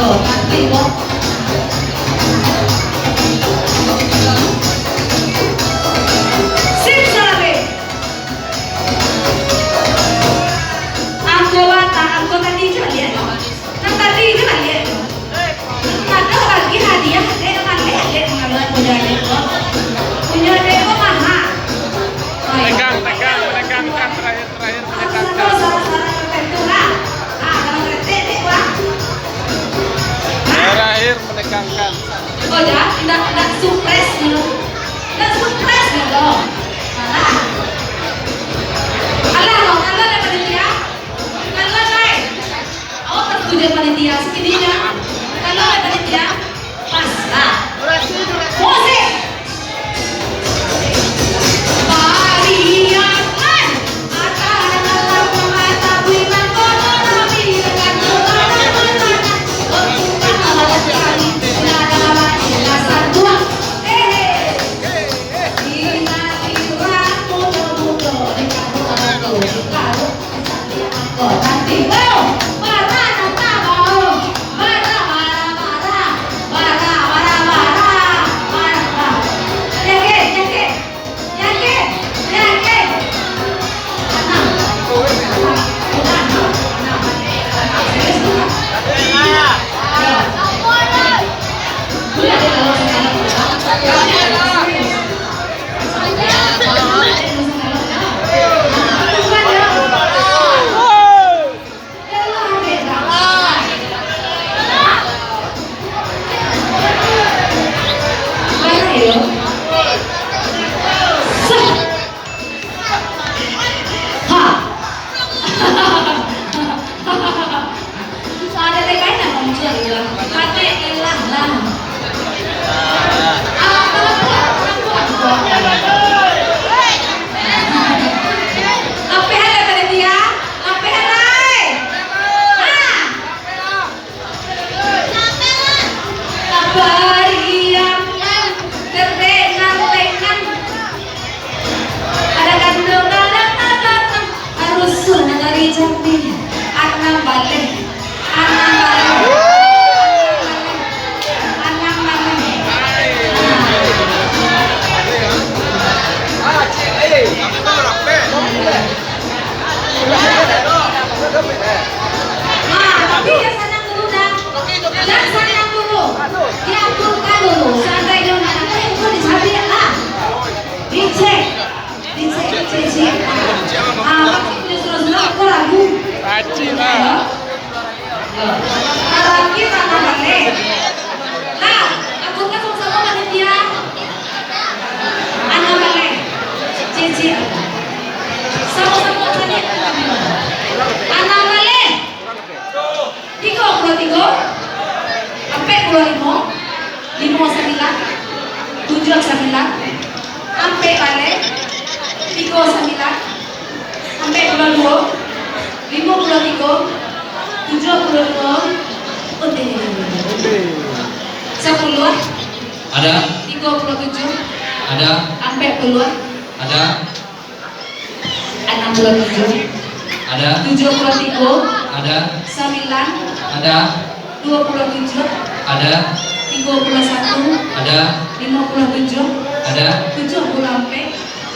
Oh, nanti kok. Sip sabe. Aku tadi lihat. Kan tadi itu lihat. Ada lagi hadiah, lihat pengaluan punya Deko. Punya Deko mahal. Tegang, terakhir menegangkan. Salah-salah tertentu lah. Kalau ngerti deh, Wak. Terakhir menegangkan. Oh ya, tidak surprise dulu. Tidak surprise dulu. Alah, ada panitia. Alah, Nay. Awak tertuju panitia segininya. Kalau ada panitia, pas lah. Musik. Ada 37 ada sampai puluhan ada 67 ada 73 ada 9 ada 27 ada 31 ada 57 ada 70 sampai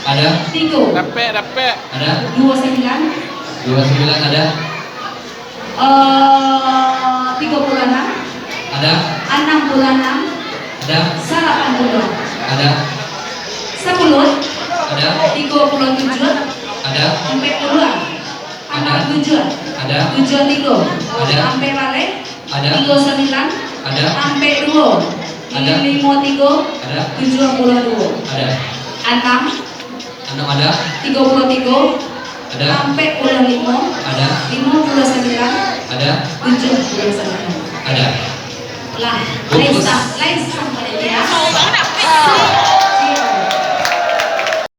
ada 3 Dapat. ada 29 29 ada 36 ada 66 ada 80 ada 10 ada 37 ada sampai puluhan 67 ada 73 Ada. sampai balik Ada. 39 ada sampai 2 Ada. 53 ada 72 ada 6 ada 33 ada sampai 45 ada 59 ada 79 ada lah Bungkus. lain sama dia